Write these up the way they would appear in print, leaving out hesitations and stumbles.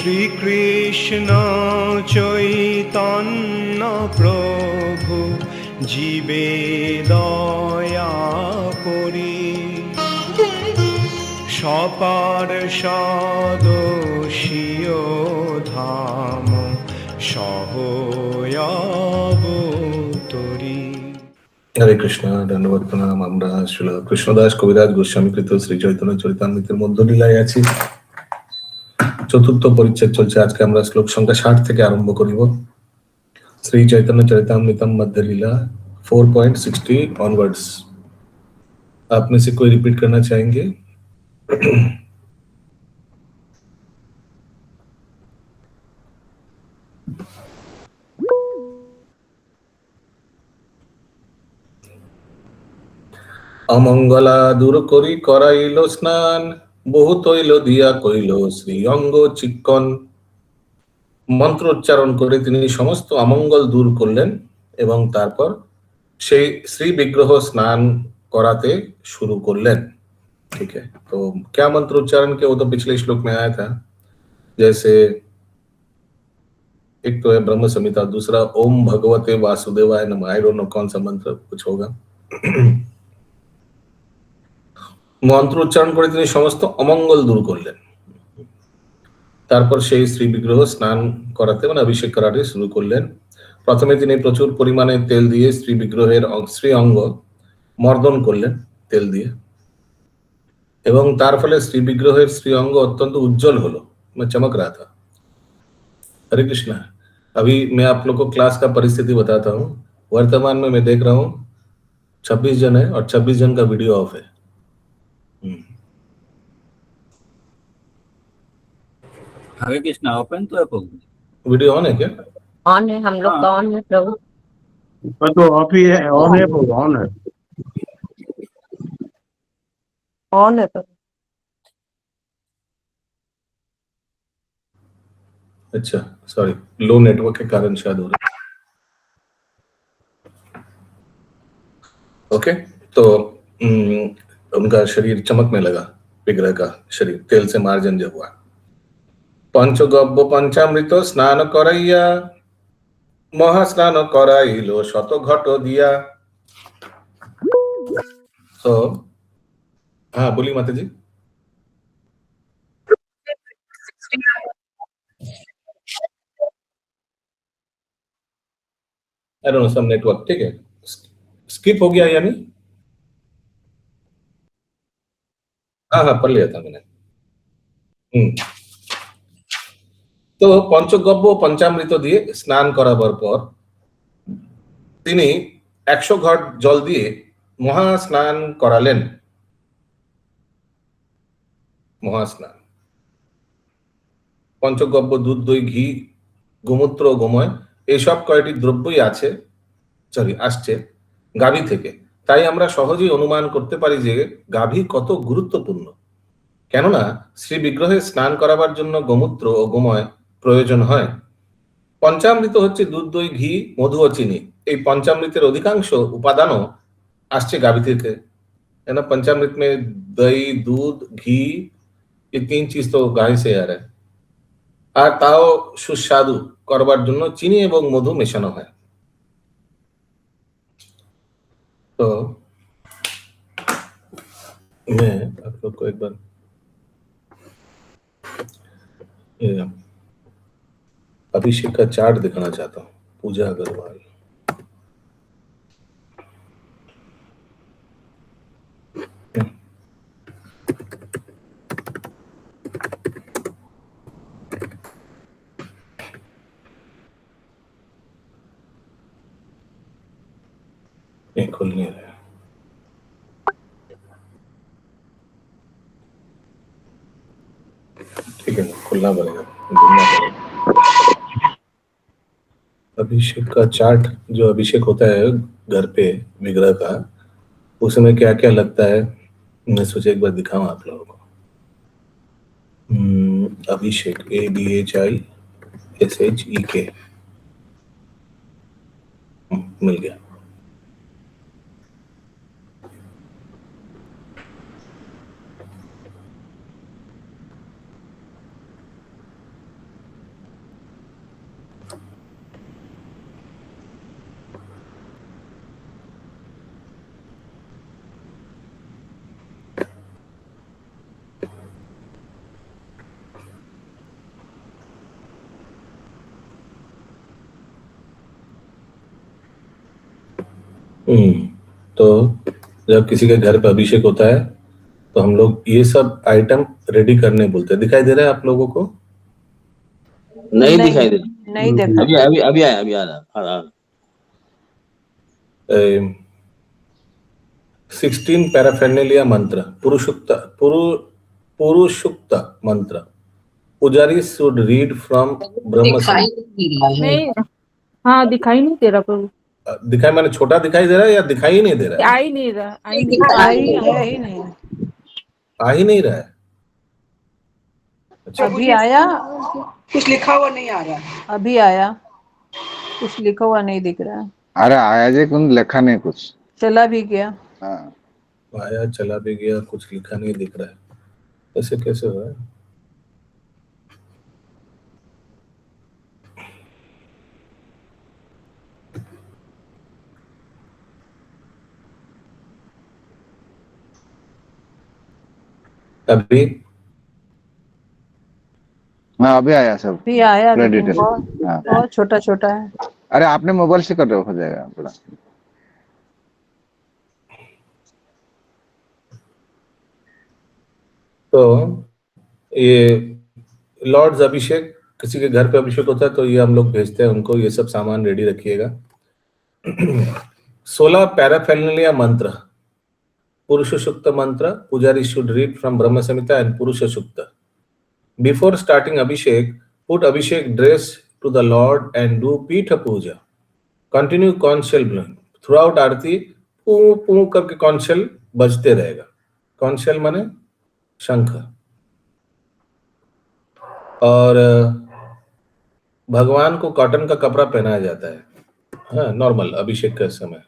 শ্রীকৃষ্ণ চৈতন্য প্রভু জীবে দয়া করি সপার্ষদস্য ধাম সহয়াবতরি। হরে কৃষ্ণ, ধন্যবাদ, প্রণাম। আমরা শ্রীল কৃষ্ণদাস কবিরাজ গোস্বামী কৃত শ্রী চৈতন্য চরিতামৃতের মধ্য লীলায় আছি। চতুর্থ পরিচ্ছেদ চলছে। আজকে আমরা শ্লোক সংখ্যা 60 থেকে আরম্ভ করিব। শ্রী চৈতন্য चरितामृतम मध्य लीला 4.60 ऑनवर्ड्स। आप में से कोई रिपीट करना चाहेंगे? অমঙ্গলা দূর করি করাইল স্নান, বহু তৈল দিয়া কইল শ্রী অঙ্গ চিক্কন। মন্ত্র উচ্চারণ করে তিনি সমস্ত অমঙ্গল দূর করলেন এবং তারপর সেই শ্রী বিগ্রহ স্নান कराते शुरू करलें। ठीक है, तो क्या मंत्र उच्चारण के, वो तो पिछले श्लोक में आया था। जैसे एक तो है ब्रह्म संहिता, दूसरा ओम भगवते वासुदेवाय नमः। आई डोंट नो कौन सा मंत्र कुछ होगा। मंत्र उच्चारण করে তিনি সমস্ত অমঙ্গল দূর করলেন, তারপর সেই শ্রী বিগ্রহ স্নান করাতে মানে অভিষেক করাতে শুরু করলেন। প্রথমে তিনি প্রচুর পরিমাণে তেল দিয়ে শ্রী বিগ্রহের শ্রী অঙ্গ মর্দন করলেন তেল দিয়ে, এবং তার ফলে শ্রী বিগ্রহের শ্রী অঙ্গ অত্যন্ত উজ্জ্বল হলো, मैं चमक रहा था। हरे कृष्णा। अभी मैं आप लोग को क्लास का परिस्थिति बताता हूँ। वर्तमान में मैं देख रहा हूँ 26 जन है और 26 जन का वीडियो ऑफ है। हरे कृष्णा। ओपन तो है प्रभु। वीडियो ऑन है क्या? ऑन है, हम लोग का ऑन है प्रभु। तो ऑफ ही है, ऑन है प्रभु, ऑन है, ऑन है प्रभु। अच्छा, सॉरी, लो नेटवर्क के कारण शायद हो रहा है। ओके, तो उनका शरीर चमकने लगा, विग्रह का शरीर तेल से मार्जन जब हुआ। पंचगव्य पंचामृत स्नान कराइया, महास्नान कराइलो शत घट दिया। तो हाँ बोली माता जी। I don't know, some network. ठीक है, स्किप हो गया यानी? हाँ हाँ, पढ़ लिया था मैंने। তো পঞ্চগব্য পঞ্চামৃত দিয়ে স্নান করাবার পর তিনি 100 ঘট জল দিয়ে মহাস্নান করালেন। মহাস্নান, পঞ্চগব্য দুধ, দই, ঘি, গোমূত্র, গোময় এইসব কয়টি দ্রব্যই আছে, সরি আসছে গাভী থেকে। তাই আমরা সহজেই অনুমান করতে পারি যে গাভী কত গুরুত্বপূর্ণ। কেননা শ্রী বিগ্রহে স্নান করাবার জন্য গোমূত্র ও গোময় প্রয়োজন হয়। পঞ্চামৃত হচ্ছে দুধ, দই, ঘি, মধু ও চিনি। এই পঞ্চামৃতের অধিকাংশ উপাদানও আসছে গাভী থেকে। है ना, पंचामृत में दही, दूध, घी, ये 3 चीज तो गाय से आ रहा है। আর তাও সুস্বাদু করবার জন্য চিনি এবং মধু মেশানো হয়। तो मैं आप लोग को एक बार अभिषेक का चार्ट दिखाना चाहता हूँ। पूजा अग्रवाल, ये खुल नहीं रहा। ठीक है, खुलना पड़ेगा, ढूंढना पड़ेगा। अभिषेक का चार्ट, जो अभिषेक होता है घर पे विग्रह का, उसमें क्या क्या लगता है, मैं सोचा एक बार दिखाऊं आप लोगों को। अभिषेक, ABHISHEK, मिल गया। तो जब किसी के घर पे अभिषेक होता है तो हम लोग ये सब आइटम रेडी करने बोलते हैं। दिखाई दे रहा है आप लोगों को? नहीं दिखाई दे रहा। नहीं देखा। अभी अभी अभी आया, अभी आ रहा, आ रहा। 16 पैराफेर्नेलिया मंत्र, पुरुषुक्त मंत्र पुजारी शुड रीड फ्रॉम ब्रह्म संहिता। नहीं, हाँ दिखाई नहीं दे रहा प्रभु। दिखाई मैंने छोटा दिखाई दे रहा है या दिखाई ही नहीं दे रहा है? आ ही नहीं रहा, आ ही नहीं रहा। आई है ही नहीं। आ ही नहीं रहा है। अच्छा, अभी आया, कुछ लिखा हुआ नहीं आ रहा है। अभी आया, कुछ लिखा हुआ नहीं दिख रहा है। अरे आया जे कुछ लिखा नहीं कुछ। चला भी गया। हाँ आया चला भी गया, कुछ लिखा नहीं दिख रहा है। ऐसे कैसे हुआ है? अभी हाँ अभी आया सब। अभी आया, पूरा लेकिन डिटेल। हाँ। बहुत छोटा छोटा है। अरे आपने मोबाइल से कर रहे हो जाएगा पूरा। तो ये लॉर्ड्स अभिषेक, किसी के घर पे अभिषेक होता है तो ये हम लोग भेजते हैं उनको, ये सब सामान रेडी रखिएगा। 16 पैराफेर्नेलिया मंत्र, पुरुष सूक्त मंत्र पुजारी should read from Brahma Samhita and Purusha Sukta. Before starting abhishek, put abhishek dress to the lord and do peeth puja. Continue conch shell blowing throughout aarti. पू पू करके कॉन्च शेल बजते रहेगा। कॉन्च शेल माने शंख। और भगवान को कॉटन का कपड़ा पहनाया जाता है, हाँ, नॉर्मल अभिषेक के समय।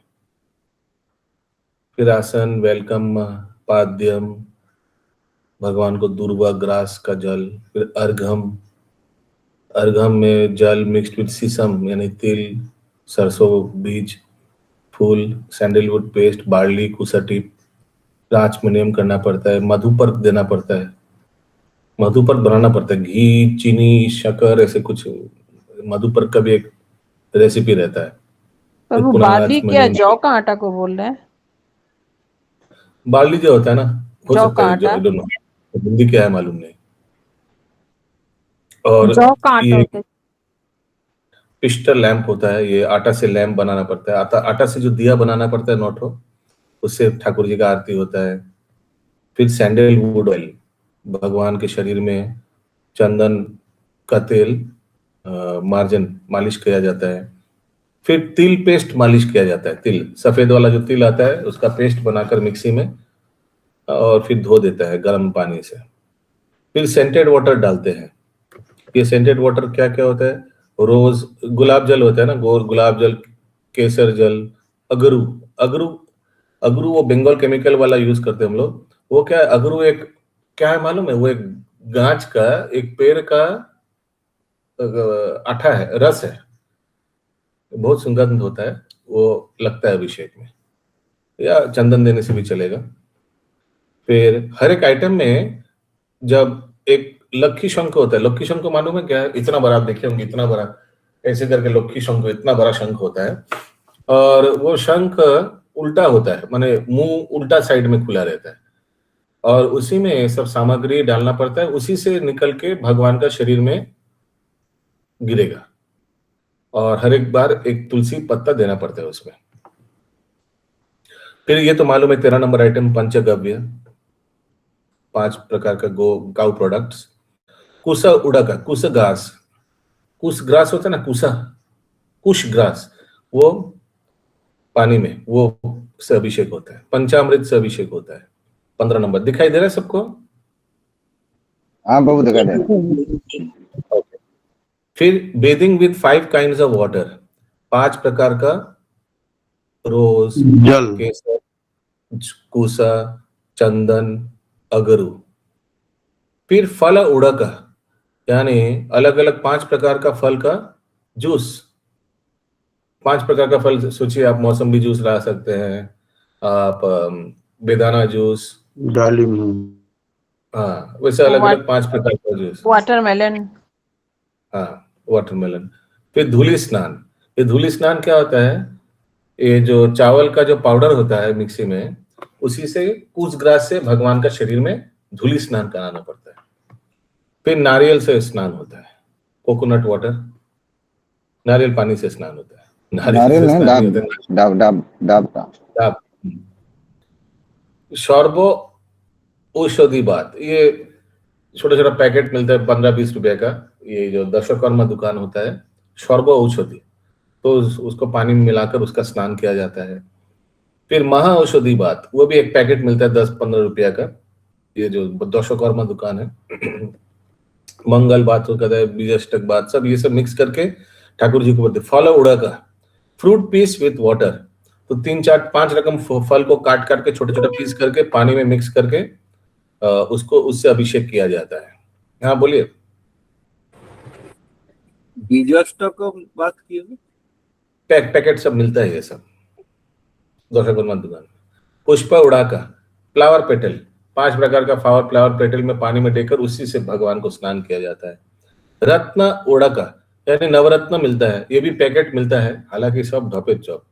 फिर आसन, वेलकम, पाद्यम, भगवान को दूर्वा ग्रास का जल, फिर अर्घम, अर्घम में जल मिक्स्ड विद सीसम यानी तिल, सरसों बीज, फूल, सैंडलवुड पेस्ट, बार्ली, कुसा टिप, आचमनियम करना पड़ता है, मधुपर्क देना पड़ता है, मधुपर्क बनाना पड़ता है, घी, चीनी, शक्कर, ऐसे कुछ मधुपर्क का भी एक रेसिपी रहता है। प्रभु पुनः बार्ली क्या आचमनियम। जौ का आटा को बोल रहे हैं? बार्ली जो होता है ना, हो जौ सकता का है, आटा? I don't know, हिंदी क्या है मालूम नहीं। और जौ का आटा ये होता है। पिस्टर लैंप होता है, ये आटा से लैंप बनाना पड़ता है। आटा से जो दिया बनाना पड़ता है नौठो, उससे ठाकुर जी का आरती होता है। फिर सैंडलवुड ऑयल, भगवान के शरीर में चंदन का तेल मार्जन मालिश किया जाता है। फिर तिल पेस्ट मालिश किया जाता है, तिल सफेद वाला जो तिल आता है उसका पेस्ट बनाकर मिक्सी में, और फिर धो देता है गर्म पानी से। फिर सेंटेड वाटर डालते हैं। ये सेंटेड वाटर क्या क्या होता है? रोज, गुलाब जल होता है ना, गुलाब जल, केसर जल, अगरू। अगरू अगरू वो बंगाल केमिकल वाला यूज करते हैं हम लोग। वो क्या है, अगरू एक क्या है मालूम है? वो एक गांच का, एक पेड़ का आठा है, रस है, बहुत सुगंध होता है, वो लगता है अभिषेक में, या चंदन देने से भी चलेगा। फिर हर एक आइटम में जब एक लक्की शंख होता है, लक्की शंख मालूम है क्या है? इतना बड़ा, आप देखे होंगे, इतना बड़ा ऐसे करके लक्की शंख, इतना बड़ा शंख होता है, और वो शंख उल्टा होता है, माने मुंह उल्टा साइड में खुला रहता है, और उसी में सब सामग्री डालना पड़ता है, उसी से निकल के भगवान का शरीर में गिरेगा, और हर एक बार एक तुलसी पत्ता देना पड़ता है उसमें। फिर ये तो मालूम है 13 नंबर आइटम, पंचगव्य, 5 प्रकार का गाउ प्रोडक्ट्स। कुश उड़ाका, कुश घास, कुश ग्रास होता है ना, कुश ग्रास, वो पानी में, वो से अभिषेक होता है। पंचामृत से अभिषेक होता है। 15 नंबर दिखाई दे रहा है सबको? हाँ बाबू दिखाई दे रहा। ओके। फिर bathing with 5 kinds of water, 5 प्रकार का, रोज, जल, केसर, कुसा, चंदन, अगरू। फिर फल उड़का, यानी अलग अलग 5 प्रकार का फल का जूस। 5 प्रकार का फल सोचिए, आप मौसम्बी जूस ला सकते हैं, आप बेदाना जूस, डालिम, हाँ, वैसे अलग अलग 5 प्रकार का जूस। वाटरमेलन। हाँ, वाटरमेलन। फिर धूली स्नान। ये धूली स्नान क्या होता है? ये जो चावल का जो पाउडर होता है मिक्सी में, उसी से कुछ ग्रास से भगवान का शरीर में धूली स्नान कराना पड़ता है। फिर नारियल से स्नान होता है, कोकोनट वाटर, नारियल पानी से स्नान होता है। नारियल से नहीं, स्नान नहीं डाब होता है, डाब डाब डाब का। डाब। शॉर्बो औषधि बात, ये छोटा छोटा पैकेट मिलता है 15-20 रुपए का, ये जो दशकर्मा दुकान होता है, शॉर्बो औषधि, तो उसको पानी में मिलाकर उसका स्नान किया जाता है। फिर महा औषधि बात, वो भी एक पैकेट मिलता है 10-15 रुपया का, ये जो दशकर्मा दुकान है। मंगल बात हो कहता है, बीजाष्टक बात, सब ये सब मिक्स करके ठाकुर जी को बोलते। फल उड़ा का, फ्रूट पीस विथ वाटर, तो 3-4-5 रकम फल को काट काट के छोटे छोटे पीस करके पानी में मिक्स करके उसको उससे अभिषेक किया जाता है। हाँ बोलिए। बीजाष्टक बात की होगी। पैकेट सब मिलता है ये सब दशकर्मा दुकान। पुष्प उड़ा का, फ्लावर पेटल, 5 प्रकार का फ्लावर पेटल में पानी में देकर उसी से भगवान को स्नान किया जाता है। रत्न उड़का यानी नवरत्न मिलता है, ये भी पैकेट मिलता है, हालांकि सब ढपे चौप,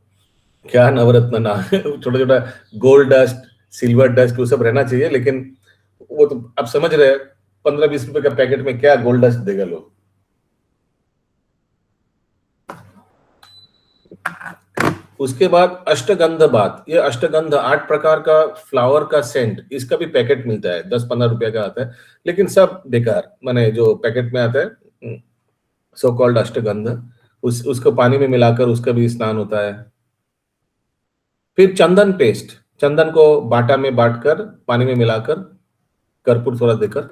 क्या नवरत्न ना छोटा छोटा गोल्ड डस्ट, सिल्वर डस्ट, वो सब रहना चाहिए, लेकिन वो तो आप समझ रहे हैं 15-20 रुपए का पैकेट में क्या गोल्ड डस्ट देगा लोग। उसके बाद अष्टगंध बात, ये अष्टगंध 8 प्रकार का फ्लावर का सेंट, इसका भी पैकेट मिलता है, 10-15 रुपए का आता है, लेकिन सब बेकार, माने जो पैकेट में आता है सो कॉल्ड अष्टगंध, उसको पानी में मिलाकर उसका भी स्नान होता है। फिर चंदन पेस्ट, चंदन को बाटा में बांटकर पानी में मिलाकर कर्पूर थोड़ा देकर,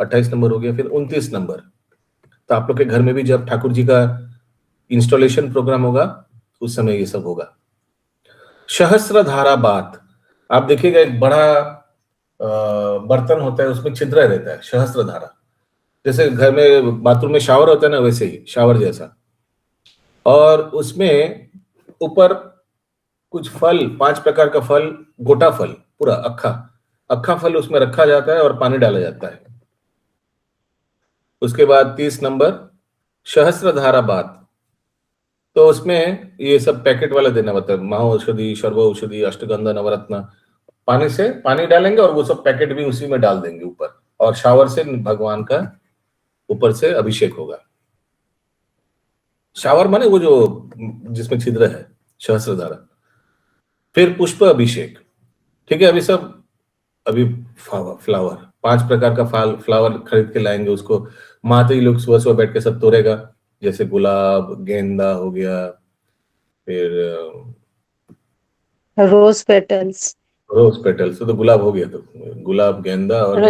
28 नंबर हो गया। फिर 29 नंबर, तो आप लोग के घर में भी जब ठाकुर जी का इंस्टॉलेशन प्रोग्राम होगा उस समय ये सब होगा। सहस्त्र धारा बात, आप देखिएगा एक बड़ा बर्तन होता है, उसमें छिद्र रहता है, सहस्त्र धारा, जैसे घर में बाथरूम में शावर होता है ना, वैसे ही शावर जैसा, और उसमें ऊपर कुछ फल, 5 प्रकार का फल, गोटा फल, पूरा अक्खा फल उसमें रखा जाता है और पानी डाला जाता है। उसके बाद 30 नंबर सहस्त्र धारा बात, तो उसमें ये सब पैकेट वाला देना होता है, महा औषधि, सर्व औषधि, अष्टगंध, नवरत्न, पानी डालेंगे और वो सब पैकेट भी उसी में डाल देंगे ऊपर, और शावर से भगवान का ऊपर से अभिषेक होगा। शावर माने वो जो जिसमें छिद्र है, सहस्त्र धारा। फिर पुष्प अभिषेक, ठीक है, अभी फ्लावर, 5 प्रकार का फ्लावर खरीद के लाएंगे, उसको माता ही लोग सुबह सुबह बैठ के सब तोड़ेगा, जैसे गुलाब, गेंदा हो गया, फिर रोज पेटल्स, तो गुलाब हो गया, तो गुलाब, गेंदा और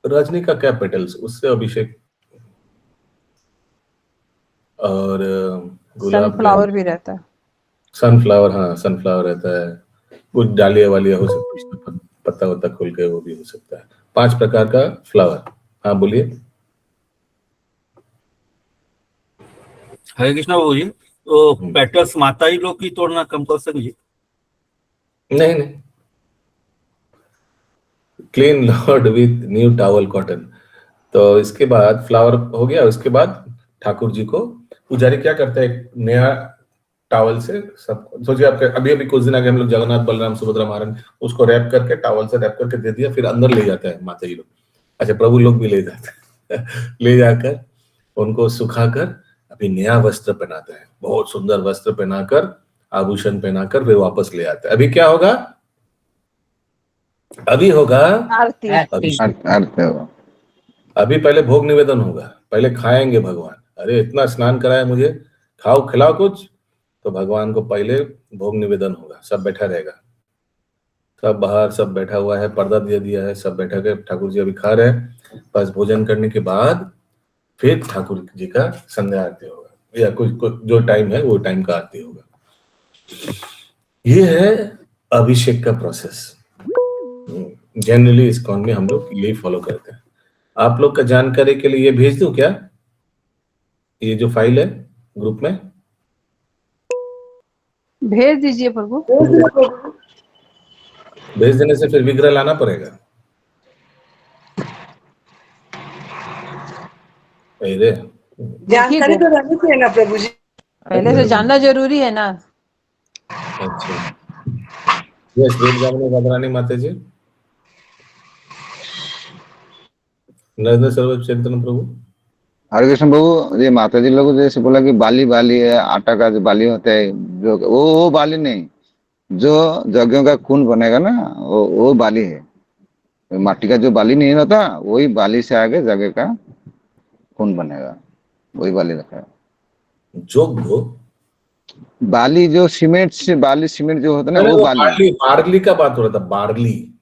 रजनी का क्या पेटल्स, उससे अभिषेक, और गुलाब, सनफ्लावर भी रहता है, सनफ्लावर, हाँ सनफ्लावर रहता है, कुछ डालिया वालिया हो सकता है, पत्ता वत्ता खोल के वो भी हो सकता है। 5 प्रकार का फ्लावर। हाँ बोलिए। हरे कृष्णा बाबू जी, तो पेटल्स माता ही लोग की तोड़ना कंपल्सरी है? नहीं, clean Lord with new towel cotton. तो इसके बाद फ्लावर हो गया, उसके बाद ठाकुर जी को पुजारी क्या करता है, एक नया टॉवल से सब, सोचिए आपके अभी कुछ दिन आगे हम लोग जगन्नाथ बलराम सुभद्रा महाराज, उसको रैप करके टॉवल से रैप करके दे दिया, फिर अंदर ले जाता है माता जी लोग, अच्छा प्रभु लोग भी ले जाते हैं ले जाकर उनको सुखाकर अभी नया वस्त्र पहनाता है, बहुत सुंदर वस्त्र पहनाकर, आभूषण पहनाकर फिर वापस ले आता है। अभी क्या होगा, अभी होगा आरती। अर्थ होगा। अभी पहले भोग निवेदन होगा, पहले खाएंगे भगवान, अरे इतना स्नान कराया मुझे, खाओ खिलाओ कुछ, तो भगवान को पहले भोग निवेदन होगा, सब बैठा रहेगा, सब बाहर सब बैठा हुआ है, पर्दा दे दिया है, सब बैठा के ठाकुर जी अभी खा रहे हैं, बस भोजन करने के बाद फिर ठाकुर जी का संध्या आरती होगा, या कुछ जो टाइम है वो टाइम का आरती होगा। ये है अभिषेक का प्रोसेस। जनरली इस्कॉन में हम लोग यही फॉलो करते हैं। आप लोग का जानकारी के लिए ये भेज दूं क्या, ये जो फाइल है ग्रुप में भेज दीजिए प्रभु। भेज देने से फिर विग्रह लाना पड़ेगा। जानकारी तो रहनी चाहिए ना प्रभु जी। पहले से जानना जरूरी है ना। अच्छा, यस, वेद जामने घबरानी माता जी। नरेंद्र सर्व चैतन्य प्रभु। हरे कृष्ण प्रभु, ये माता जी लोग जैसे बोला कि बाली बाली है, आटा का जो बाली होता है, जो वो बाली नहीं, जो यज्ञों का खून बनेगा ना, वो बाली है। माटी का जो बाली नहीं होता, वही बाली से आगे जगह का खून बनेगा, वही बाली रखा है। जोग्य बाली जो सीमेंट से, बाली सीमेंट जो होता है ना, अरे वो वो बाली, बार्ली, बार्ली का बात हो रहा था, बार्ली।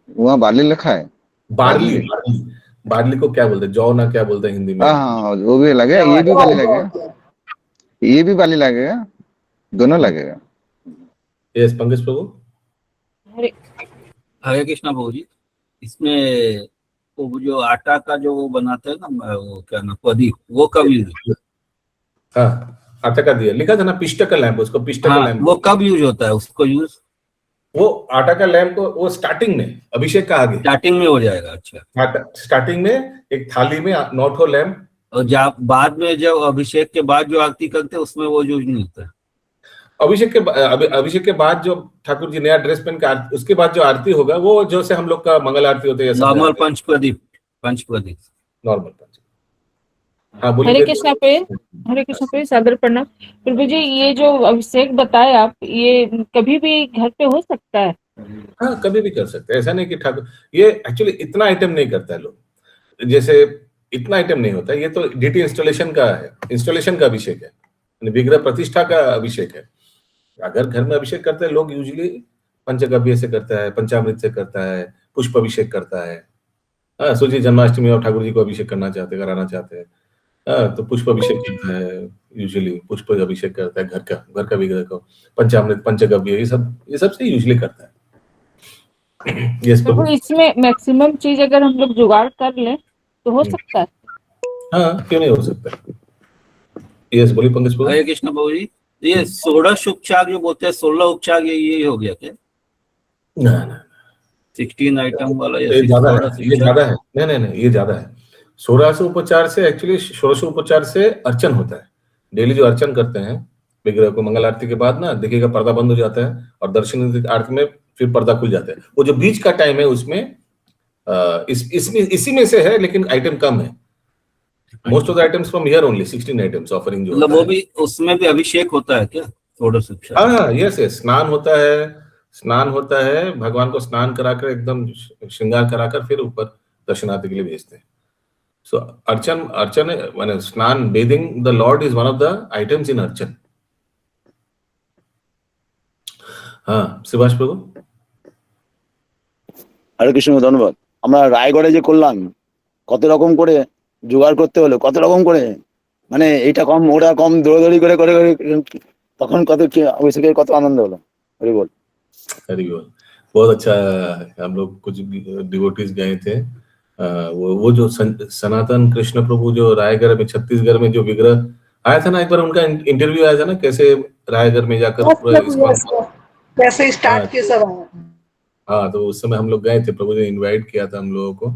वहाँ बाली लिखा है। बार्ली, बार्ली, बार्ली को क्या बोलते हैं, जौ ना क्या बोलते हैं हिंदी में? हाँ हाँ, वो भी लगेगा, ये भी बाली लगेगा, ये भी बाली लगेगा, दोनों लगेगा। यस, पंकज प्रभु। हरे हरे कृष्णा प्रभु जी। इसमें वो जो आटा का जो वो बनाते हैं ना, वो क्या ना, प्रदीप, वो कब यूज? हाँ, आटा का दिया लिखा था ना, पिष्ट का लैंप, उसको पिष्ट का हाँ, लैंप। वो कब यूज होता है उसको यूज? वो आटा का लैंप को वो स्टार्टिंग में, अभिषेक का आगे स्टार्टिंग में हो जाएगा। अच्छा, स्टार्टिंग में एक थाली में 9 लैंप, और जब बाद में, जब अभिषेक के बाद जो आरती करते हैं उसमें वो यूज नहीं होता है। अभिषेक के बाद जो ठाकुर जी नया ड्रेस पहन के उसके बाद जो आरती होगा, वो जो से हम लोग का मंगल आरती होते है, नॉर्मल पंच प्रदीप नॉर्मल पंच। हाँ बोलिए। हरे कृष्णा पे सादर प्रणाम प्रभु जी। ये जो अभिषेक बताए आप, ये कभी भी घर पे हो सकता है? हाँ, कभी भी कर सकते हैं, ऐसा नहीं कि ठाकुर, ये एक्चुअली इतना आइटम नहीं करता है लोग, जैसे इतना आइटम नहीं होता, ये तो डीटी इंस्टॉलेशन का है, इंस्टॉलेशन का अभिषेक है, विग्रह प्रतिष्ठा का अभिषेक है। अगर घर में अभिषेक करते हैं लोग, यूजुअली पंचगव्य से करता है, पंचामृत से करता है, पुष्प अभिषेक करता है। हाँ, सोचिए जन्माष्टमी और ठाकुर जी को अभिषेक कराना चाहते हैं, तो पुष्प अभिषेक करता है, यूजुअली पुष्प अभिषेक करता है घर का विग्रह को, पंचामृत, पंचगव्य, ये सब से यूजुअली करता है। यस प्रभु, इसमें मैक्सिमम चीज अगर हम लोग जुगाड़ कर लें तो हो सकता है? हाँ, क्यों नहीं हो सकता। यस, बोलिए पंकज प्रभु। हरे कृष्ण प्रभु जी। ये 16 उपचार जो बोलते हैं, 16 उपचार, ये हो गया क्या? ना, 16 आइटम वाला ये ज्यादा है, नहीं, ये ज्यादा है। 16 से एक्चुअली 16 से अर्चन होता है। डेली जो अर्चन करते हैं विग्रह को, मंगल आरती के बाद ना देखिएगा पर्दा बंद हो जाता है, और दर्शन आरती में फिर पर्दा खुल जाता है। वो जो बीच का टाइम है उसमें इसी में से है, लेकिन आइटम कम है। Most of the items from here only, 16 items offering जो मतलब वो भी, उसमें भी अभिषेक होता है क्या? 16 उपचार। हाँ, यस, स्नान होता है, भगवान को स्नान कराकर एकदम श्रृंगार कराकर फिर ऊपर दर्शनार्थी के लिए भेजते हैं। सो अर्चन माने स्नान, bathing the Lord is one of the items in अर्चन। हाँ, सुभाष प्रभु। हरे कृष्ण, धन्यवाद। আমরা রায়গড়ে যে করলাম, কত রকম করে জোগাড় করতে হলো, কত রকম করে, মানে এইটা কম ওটা কম, দৌড়াদৌড়ি করে করে তখন কত অভিষেকের কত আনন্দ হলো। হরি बोल। हरि बोल। बहुत अच्छा। हम लोग कुछ डिवोटीज गए थे, वो जो सनातन कृष्ण प्रभु जो रायगढ़ में, छत्तीसगढ़ में जो विग्रह आया था ना, एक बार उनका इंटरव्यू आया था ना, कैसे रायगढ़ में जाकर कैसे स्टार्ट किया सब। हाँ, तो उस समय हम लोग गए थे, प्रभु ने इनवाइट किया था हम लोगों को,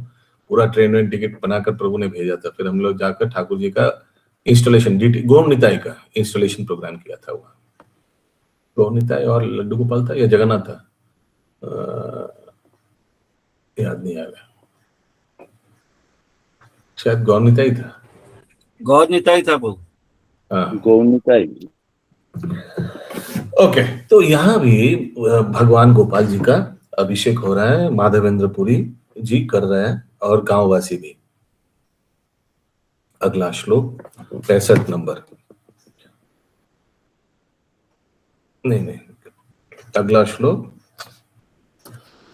पूरा ट्रेन में टिकट बनाकर प्रभु ने भेजा था। फिर हम लोग जाकर ठाकुर जी का इंस्टॉलेशन, गौर निताई का इंस्टॉलेशन प्रोग्राम किया था। वहाँ गौर निताई और लड्डू गोपाल था या जगन्नाथ था, याद नहीं आ रहा, शायद गौर निताई था। प्रभु। हाँ, गौर निताई। ओके, तो यहाँ भी भगवान गोपाल जी का अभिषेक हो रहा है, माधवेंद्र पुरी जी कर रहे हैं, और गांववासी भी। अगला श्लोक 65 नंबर, नहीं, अगला श्लोक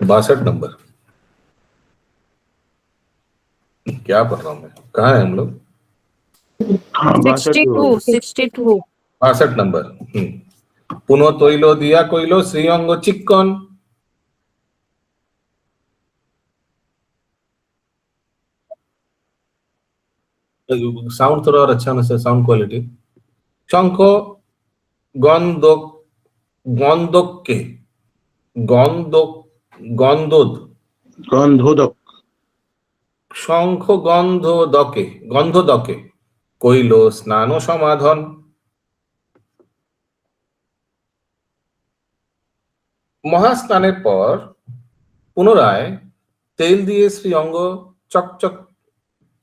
62 नंबर। क्या पढ़ रहा हूं मैं, कहाँ है हम लोग? 62 नंबर। पुनो तोइलो दिया कोइलो श्रीअंग चिक्कन। साउंड थोड़ा और अच्छा होना चाहिए, साउंड क्वालिटी। शंख गंधोदके गंधोदक। शंख गंधोदके কইল স্নান সমাধন মহাস্নানের পর পুনরায় তেল দিয়ে শ্রী অঙ্গ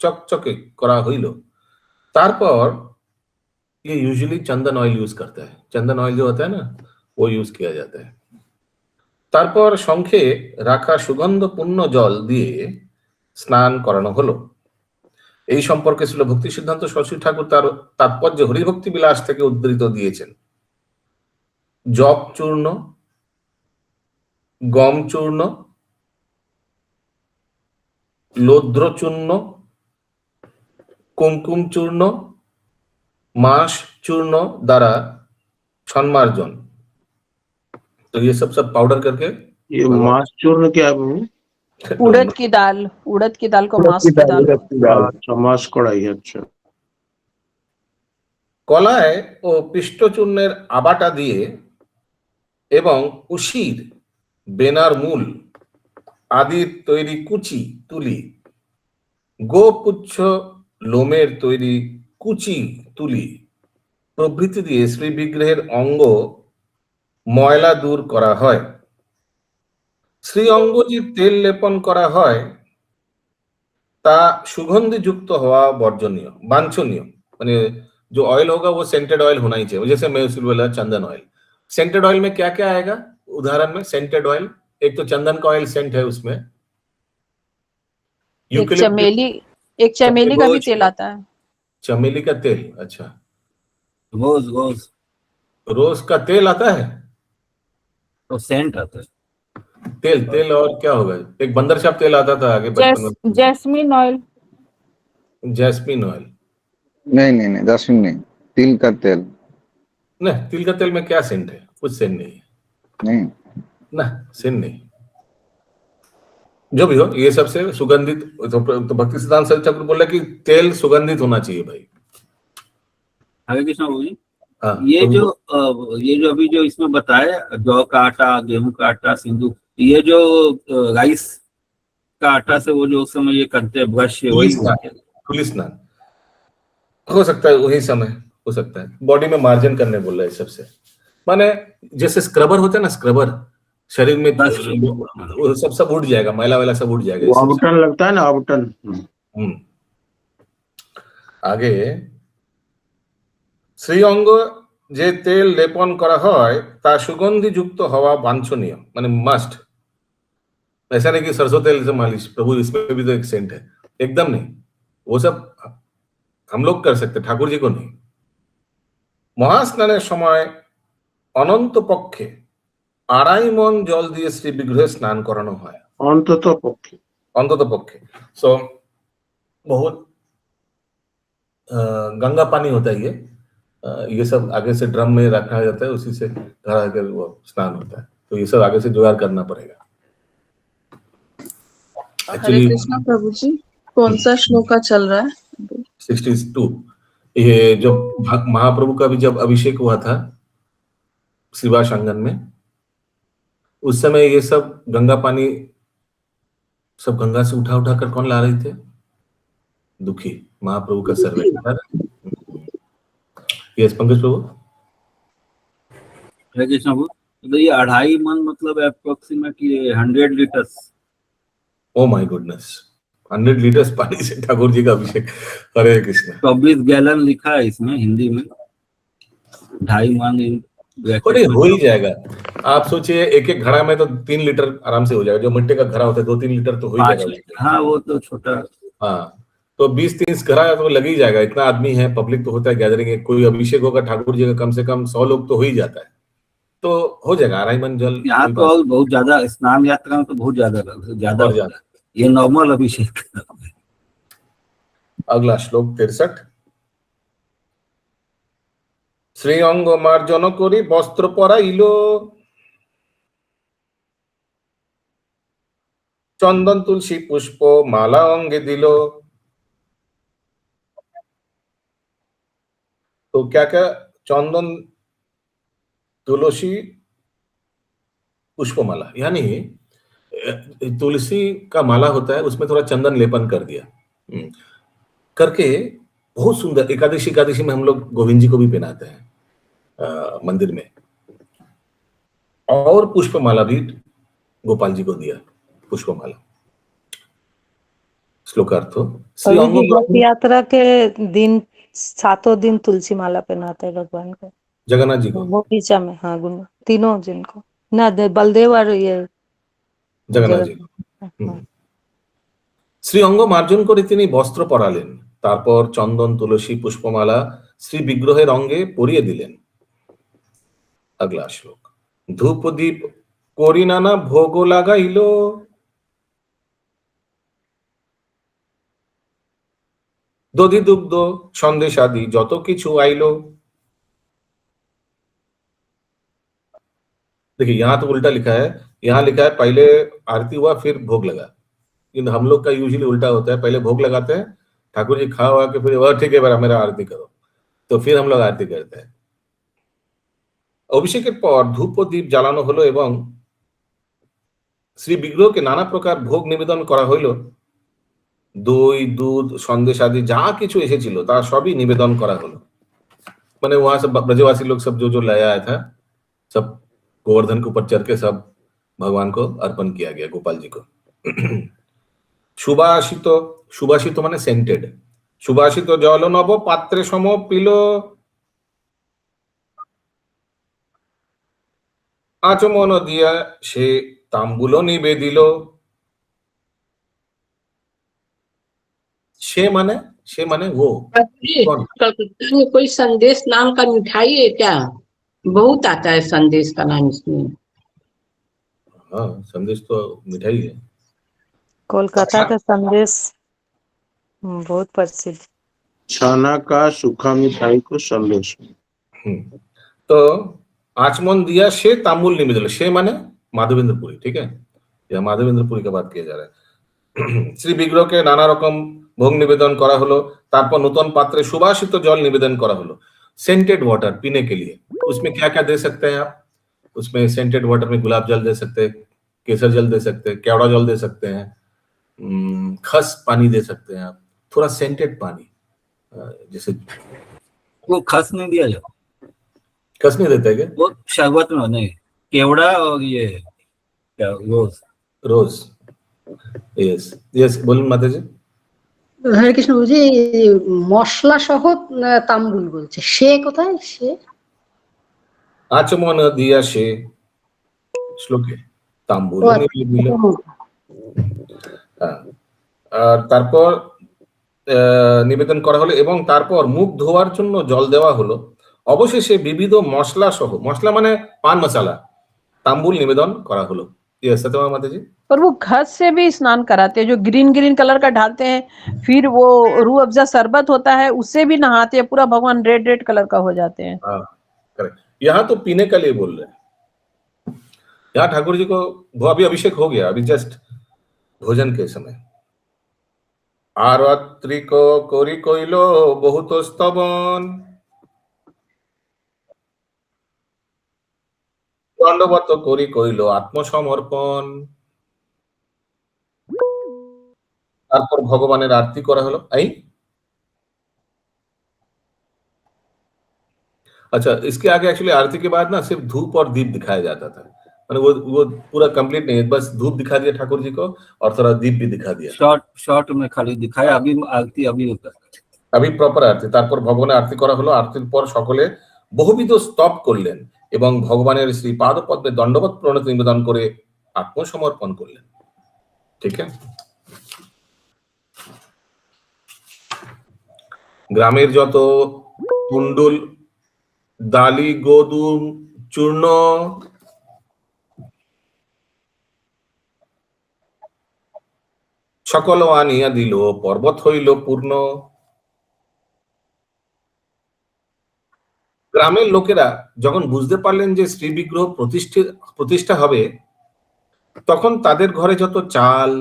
चकचके करा হইল। তারপর ये यूजुअली चंदन ऑयल यूज करता है, चंदन ऑयल जो होता है ना वो यूज किया जाता है। তারপর শঙ্খে রাখা সুগন্ধপূর্ণ জল দিয়ে স্নান করানো হলো। এই সম্পর্কে ছিল ভক্তি সিদ্ধান্ত সরস্বতী ঠাকুর তার তাৎপর্য হরিভক্তি বিলাস থেকে উদ্ধৃত দিয়েছেন। জপ চূর্ণ, গম চূর্ণ, লোদ্র চূর্ণ, कुमकुम चूर्ण, मांस चूर्ण द्वारा छन्मार्जन। तो ये सब पाउडर करके ये मांस चूर्ण क्या है बाबू? उड़द की दाल को मांस की दाल। अच्छा मांस कढ़ाई, अच्छा। কলায় ও পিষ্টচূর্ণের আবাটা দিয়ে এবং উশির, বেনার মূল আদির তৈরি কুচি তুলি, গোপুচ্ছ লোমের তৈরি কুচি তুলি প্রভৃতি দিয়ে শ্রী বিগ্রহের অঙ্গ ময়লা দূর করা হয়। শ্রী অঙ্গ যে তেল লেপন করা হয় তা सुगंधि युक्त हवा वर्जनीय वांछनीय, माने जो ऑयल होगा वो सेंटेड ऑयल होना ही चाहिए। जैसे मैं उसने बोला चंदन ऑयल, सेंटेड ऑयल में क्या क्या आएगा उदाहरण में? सेंटेड ऑयल, एक तो चंदन का ऑयल सेंट है उसमें, एक चमेली का भी तेल आता है। चमेली का तेल, अच्छा। रोज रोज का तेल आता है, तो सेंट आता है। तेल और क्या होगा? एक बंदर छाप तेल आता था आगे बचपन में, जैस्मिन ऑयल। जैस्मिन ऑयल नहीं जैस्मिन नहीं, तिल का तेल। नहीं, तिल का तेल में क्या सेंट है? कुछ सेंट नहीं है। नहीं ना, सेंट नहीं। जो भी हो, ये सबसे सुगंधित। तो भक्ति सिद्धांत सरस्वती ठाकुर बोला कि तेल सुगंधित होना चाहिए भाई। हरे कृष्णा बाबू जी, हाँ, ये जो अभी जो इसमें बताया, जौ का आटा, गेहूं का आटा, सिंदूर, ये जो राइस का आटा से वो जो उस समय ये करते हैं ब्रश, वही तुलसी स्नान हो सकता है, वही समय हो सकता है। बॉडी में मार्जिन करने बोल रहा है सबसे, माने जैसे स्क्रबर होता है ना, स्क्रबर शरीर में वो सब उड़ जाएगा, मैला वैला सब उड़ जाएगा। आवटन लगता है ना, आवटन। आगे श्री अंग जे तेल लेपन करा হয় তা सुगंधि युक्त हवा वांछनीय, माने मस्ट। ऐसा नहीं कि सरसों तेल से मालिश, प्रभु इसमें भी तो एक सेंट है, एकदम नहीं। वो सब हम लोग कर सकते, ठाकुर जी को नहीं। মহাস্নানের সময় অনন্ত পক্ষে 2.5 মণ জল দিয়ে শ্রী বিগ্রহে স্নান করানো হয়। অন্তত পক্ষে सो बहुत गंगा पानी होता है ये सब आगे से ड्रम में रखा जाता है, उसी से घर आकर वो स्नान होता है। तो ये सब आगे से जुगाड़ करना पड़ेगा। हरे कृष्णा प्रभु जी, कौन सा श्लोका चल रहा है? 62। ये जो महाप्रभु का भी जब अभिषेक हुआ था श्रीवास आंगन में, उस समय ये सब गंगा पानी सब गंगा से उठा कर कौन ला रहे थे? दुखी महाप्रभु का सर्वे। यस पंकज प्रभु। हरे कृष्णा बाबू, तो ये 2.5 मन मतलब approximately 100 litres. Oh my goodness, 100 litres पानी से ठाकुर जी का अभिषेक। हरे कृष्ण। 24 गैलन लिखा है इसमें हिंदी में, 2.5 मन हो ही जाएगा। आप सोचिए एक घड़ा में तो 3 लीटर आराम से हो जाएगा। जो मिट्टी का घड़ा होता है 2-3 लीटर तो हो ही जाएगा। हाँ वो तो छोटा, हाँ तो 20-30 घड़ा तो लग ही जाएगा। इतना आदमी है, पब्लिक तो होता है गैदरिंग, कोई अभिषेक होगा ठाकुर जी का कम से कम 100 लोग तो हो ही जाता है, तो हो जाएगा 2.5 मन जल। यहाँ तो और बहुत ज्यादा, स्नान यात्रा में तो बहुत ज्यादा। ये नॉर्मल अभिषेक। अगला श्लोक 63। श्री अंग मार्जन करी वस्त्र पराइल, चंदन तुलसी पुष्प माला अंगे दिल। तो क्या क्या? चंदन तुलसी पुष्पमाला, यानी तुलसी का माला होता है, उसमें थोड़ा चंदन लेपन कर दिया करके बहुत सुंदर। एकादशी में हम लोग गोविंद जी को भी पहनाते हैं मंदिर में। और पुष्पमाला भी गोपाल जी को दिया, पुष्पमाला। श्लोकार्थ श्री प्रभु अंग जी रथ यात्रा के दिन 7 दिन तुलसी माला पहनाते हैं भगवान को, जगन्नाथ जी को, बगीचा में। हाँ, तीनों जिनको ना बलदेव और ये जगन्नाथ जी को। हाँ। শ্রী অঙ্গ মার্জন করে তিনি বস্ত্র পরালেন, তারপর চন্দন তুলসী পুষ্পমালা শ্রী বিগ্রহের অঙ্গে পরিয়ে দিলেন। আগলা শ্লোক। ধূপ দীপ করি নানা ভোগ লাগাইল, দধি দুগ্ধ সন্দেশ আদি যত কিছু আইলো। देखिए यहाँ तो उल्टा लिखा है, यहाँ लिखा है पहले आरती हुआ फिर भोग लगा, लेकिन हम लोग का यूजुअली उल्टा होता है, पहले भोग लगाते हैं, ठाकुर जी खा हुआ के फिर वह ठीक है मेरा आरती करो, तो फिर हम लोग आरती करते हैं। অভিষেকের পর ধূপ ও দীপ জ্বালানো হলো এবং শ্রী বিগ্রহকে নানা প্রকার ভোগ নিবেদন করা হইল। দই দুধ সন্দেশ आदि যা কিছু এসেছিল তা সবই নিবেদন করা হলো। মানে वहां सब ब्रजवासी लोग सब जो लाया आया था सब गोवर्धन के ऊपर चढ़ के सब भगवान को अर्पण किया गया, गोपाल जी को। सुभाषित, सुभाषित माने सेंटेड, सुभाषित जल नव पात्रे सम पिल, आचमन दिया से तांबूल निवेदिल। से माने वो कौन? कलकत्ता में कोई संदेश नाम का मिठाई है क्या? बहुत आता है संदेश का नाम इसमें। हाँ, संदेश तो मिठाई है। कोलकाता का संदेश बहुत प्रसिद्ध। छाना का सूखा मिठाई को संदेश। तो आचमन दिया से तांबूल निवेदिल, से माने माधवेंद्रपुरी, ठीक है, यह माधवेंद्रपुरी का बात किया जा रहा है। শ্রী বিগ্রহকে নানা রকম ভোগ निवेदन करा हलो, तारपर नूतन पात्रे सुभाषित जल निवेदन करा हलो, सेंटेड वाटर पीने के लिए। उसमें क्या क्या दे सकते हैं आप? उसमें सेंटेड वाटर में गुलाब जल दे सकते हैं, केसर जल दे सकते हैं, केवड़ा जल दे सकते हैं, खस पानी दे सकते हैं आप, थोड़ा सेंटेड पानी, जैसे वो खस नहीं दिया जाता, खस नहीं देते क्या? वो शरबत में नहीं, केवड़ा और ये क्या रोज। रोज, यस यस, बोलুন माता जी। হরে কৃষ্ণ বুঝি মশলা সহ তাম্বুল বলছে, সে কোথায়? সে आचमन दिया से শ্লোকে তাম্বুল নিবেদিল। আর তারপর নিবেদন করা হলো এবং তারপর মুখ ধোয়ার জন্য জল দেওয়া হলো। অবশেষে বিবিধ মশলা সহ, মশলা মানে পান মশলা, তাম্বুল নিবেদন করা হলো। ये सत्यमा माता जी। और वो घस से भी स्नान कराते हैं, जो ग्रीन ग्रीन कलर का डालते हैं, फिर वो रूह अफ़ज़ा शरबत होता है उससे भी नहाते हैं, पूरा भगवान रेड रेड कलर का हो जाते हैं। हाँ करेक्ट, यहाँ तो पीने का लिए बोल रहे हैं। यहाँ ठाकुर जी को अभी अभिषेक हो गया, अभी जस्ट भोजन के समय। आरात्रि को कोरी कोइलो बहुत स्तवन, दंडवत कोरी कोइलो आत्मसमर्पण। তারপর ভগবানের আরতি করা হলো। अच्छा, इसके आगे एक्चुअली आरती के बाद ना सिर्फ धूप और दीप दिखाया जाता था, मतलब वो पूरा कंप्लीट नहीं है, बस धूप दिखा दिया ठाकुर जी को और थोड़ा दीप भी दिखा दिया, शॉर्ट में खाली दिखाया। अभी आरती अभी प्रॉपर आरती। তারপর ভগবানের আরতি করা হলো। আরতির পর সকলে বহুবিধ স্তব করলেন এবং ভগবানের শ্রী পাদপদ্মে দণ্ডবত প্রণতি নিবেদন করে আত্মসমর্পণ করলেন। ঠিক আছে, গ্রামের যত কুণ্ডুল দালি গোদুম চূর্ণ সকল আনিয়া দিল, পর্বত হইল পূর্ণ। গ্রামের লোকেরা যখন বুঝতে পারলেন যে শ্রী বিগ্রহ প্রতিষ্ঠা হবে, তখন তাদের ঘরে যত চাল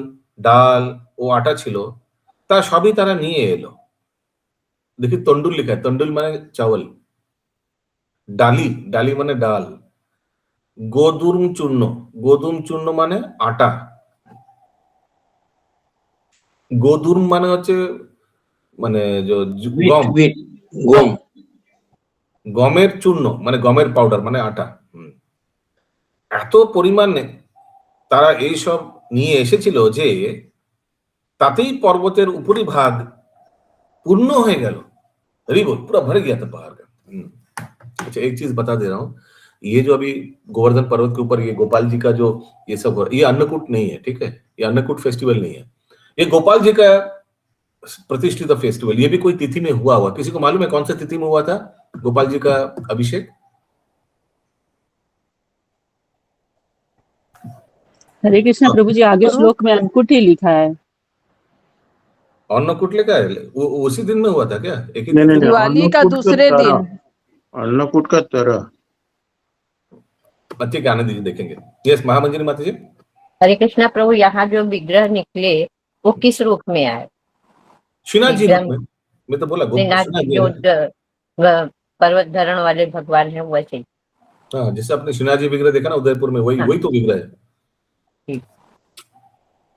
ডাল ও আটা ছিল তা সবই তারা নিয়ে এলো। দেখি তন্ডুল লেখা, তন্ডুল মানে চাवल, ডালি ডালি মানে ডাল, গোদুম চূর্ণ মানে আটা, গোদুম মানে হচ্ছে মানে গম, গমের চূর্ণ মানে গমের পাউডার মানে আটা। এত পরিমাণে তারা এইসব নিয়ে এসেছিল যে তাতেই পর্বতের উপরিভাগ पूर्ण हो गया हरी बोल पूरा भर गया था पहाड़ का। अच्छा एक चीज बता दे रहा हूँ, ये जो अभी गोवर्धन पर्वत के ऊपर ये गोपाल जी का जो ये सब हो रहा है, ये अन्नकूट नहीं है, ठीक है, ये अन्नकूट फेस्टिवल नहीं है, ये गोपाल जी का प्रतिष्ठित फेस्टिवल। ये भी कोई तिथि में हुआ किसी को मालूम है कौन सा तिथि में हुआ था गोपाल जी का अभिषेक? हरे कृष्णा प्रभु जी, आगे श्लोक में अन्नकूट ही लिखा है। अन्नकूट लेकर आए वो उसी दिन में हुआ था क्या? एक ही नहीं, दिन? दिवाली का दूसरे दिन। अन्नकूट का तरह। ठीक है, आने दीजिए, देखेंगे। यस महामंजरी माता जी। हरे कृष्णा प्रभु, यहाँ जो विग्रह निकले वो किस रूप में आए? श्रीनाथ जी मैं तो बोला श्रीनाथ जी जो पर्वत धरण वाले भगवान है वैसे। हाँ, जैसे आपने श्रीनाथ जी विग्रह देखा ना उदयपुर में, वही तो विग्रह है।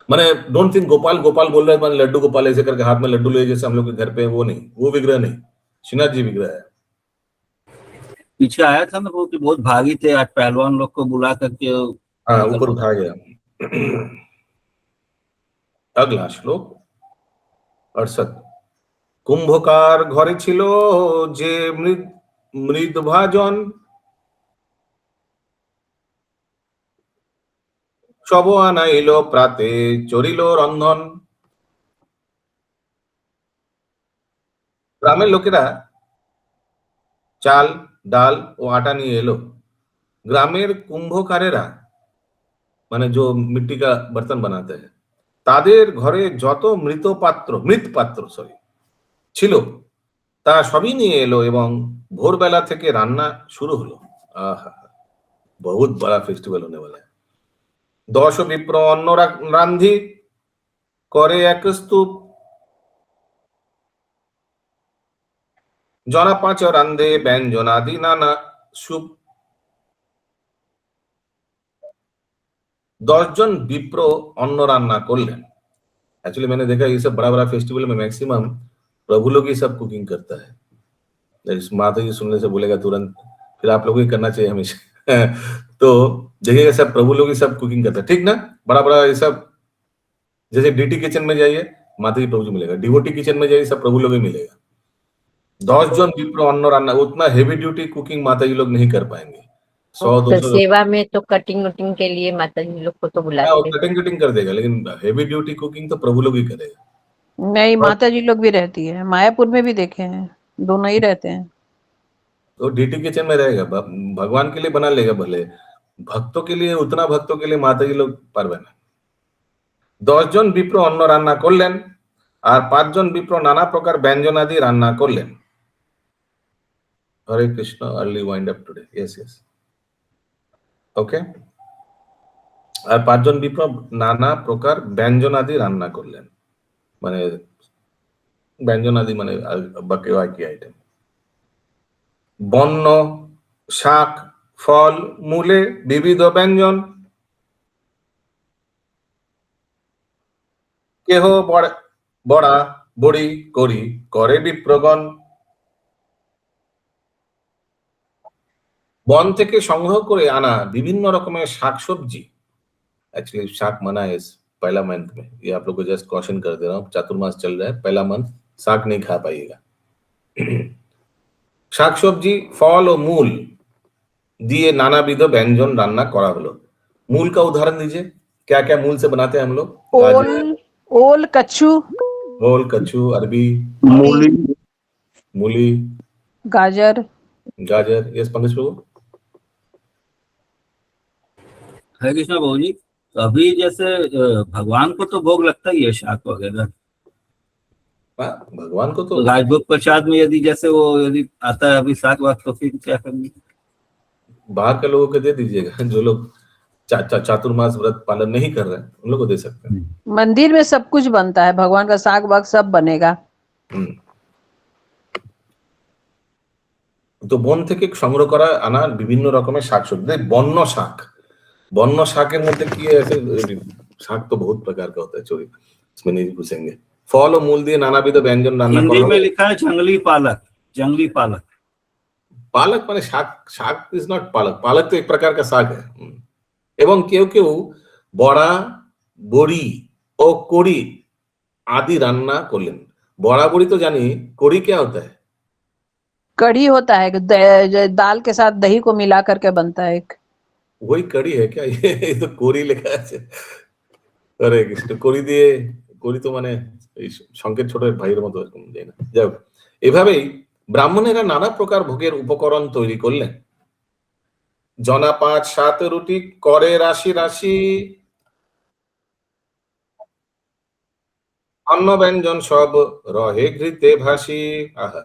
मैंने डोंट थिंक गोपाल गोपाल बोल रहे हैं, लड्डू गोपाल ऐसे करके हाथ में लड्डू ले जैसे हम लोग के घर पे, वो नहीं, वो विग्रह नहीं, श्रीनाथ जी विग्रह है। पीछे आया था ना वो कि बहुत भागी थे, आज पहलवान लोग को बुला करके हाँ ऊपर उठा गया। अगला श्लोक 68। कुंभकार घरे छिलो जे मृद भाजन সব আনাইল প্রাতে চরিল রন্ধন। গ্রামের লোকেরা চাল ডাল ও আটা নিয়ে এলো। গ্রামের কুম্ভকারেরা মানে जो मिट्टी का बर्तन बनाते हैं তাদের ঘরে যত মৃৎ পাত্র ছিল তা সবই নিয়ে এলো এবং ভোরবেলা থেকে রান্না শুরু হলো। आहा, बहुत बड़ा फेस्टिवल होने वाला है। 10 বিপ্র অন্ন রান্ধি করে এক স্তূপ, জনা 5 রান্ধে ব্যঞ্জনাদি নানা সুপ। 10 জন विप्र অন্ন রান্না করলেন। एक्चुअली मैंने देखा ये सब बड़ा फेस्टिवल में मैक्सिमम प्रभु लोग ही सब कुकिंग करता है। माता जी सुनने से बोलेगा तुरंत, फिर आप लोग ही करना चाहिए हमेशा। तो देखिएगा सब प्रभु लोग ही सब कुकिंग करता है, ठीक ना? बड़ा ये सब, जैसे डीटी किचन में जाइए माता जी प्रभु जी मिलेगा, डिवोटी किचन में जाइए सब प्रभु लोग ही मिलेगा। 10 जन विप्र अन्न रान्ना, उतना हेवी ड्यूटी कुकिंग माता जी लोग नहीं कर पाएंगे। 100-200 सेवा में तो कटिंग वटिंग के लिए माता जी लोग को तो बुलाते हैं। कटिंग कर देगा, लेकिन हेवी ड्यूटी कुकिंग तो प्रभु लोग ही करेगा। नहीं, माता जी लोग भी रहती है, मायापुर में भी देखे हैं, दोनों ही रहते हैं। तो डीटी किचन में रहेगा, भगवान के लिए बना लेगा, भले भक्तों के लिए, उतना भक्तों के लिए माता जी लोग पारबे ना। 10 জন विप्र अन्न रान्ना करलेन और 5 জন विप्र नाना प्रकार व्यंजन आदि रान्ना करलेन। Hare Krishna, early wind up today. Yes okay. और 5 জন विप्र नाना प्रकार व्यंजन आदि रान्ना करलेन, माने व्यंजन आदि माने बकेवा की आइटम। বন্য শাক ফল মূলে বিবিধ ব্যঞ্জন, কেহ বড়া বড়ি করি করে বিপ্রগণ। বন থেকে সংগ্রহ করে আনা বিভিন্ন রকমের শাকসবজি, एक्चुअली शाक मना है इस पहला मंथ में, ये आप लोग को जस्ट कॉशन कर दे रहा हूँ, चातुर्मास चल रहा है, पहला मंथ शाक नहीं खा पाइएगा। শাকসবজি ফল ও মূল দিয়ে नानाविध व्यंजन रान्ना करा हलो। मूल का उदाहरण दीजिए, क्या क्या मूल से बनाते हैं हम लोग? ओल कच्चू, अरबी, मूली, गाजर। यस पंकज प्रभु। हरे कृष्णा बाबू जी, तो अभी जैसे भगवान को तो भोग लगता ही है शाक वगैरह, भगवान को तो राजभोग प्रसाद में यदि जैसे वो यदि आता है अभी शाक वाक, तो फिर क्या करनी? बाहर के लोगों को दे दीजिएगा, जो लोग चातुर्मास व्रत पालन नहीं कर रहे हैं उन लोगों को दे सकते हैं। मंदिर में सब कुछ बनता है, भगवान का साग वाग सब बनेगा। तो বন থেকে সংগ্রহ করা আনা বিভিন্ন রকমের শাকসবজি। বন্য শাকের মধ্যে কি আছে? শাক तो बहुत प्रकार का होता है, चोरी इसमें नहीं घुसेंगे। फल और मूल दिए नानाविध व्यंजन रान्ना हिंदी में लिखा है जंगली पालक। पालक माने शाक इज नॉट पालक। पालक तो एक प्रकार का साग है। এবং কেউ কেউ বড়া, বড়ি ও কড়ি आदि रान्ना করলেন। बड़ा बड़ी तो जानी, कड़ी क्या होता है? कढ़ी होता है, दाल के साथ दही को मिला करके बनता है एक। वही कड़ी है क्या? ये तो कोरी লেখা আছে। আরে কৃষ্ণ, করি দিয়ে, করি তো মানে এই সংকেত ছোট ভাইয়ের মতো এরকম, যাই না। যাই হোক, এভাবেই ব্রাহ্মণেরা নানা প্রকার ভোগের উপকরণ তৈরি করলেন। জনা 5-7 রুটি করে রাশি রাশি, অন্ন ব্যঞ্জন সব রহে ঘৃতে ভাসি। আহা,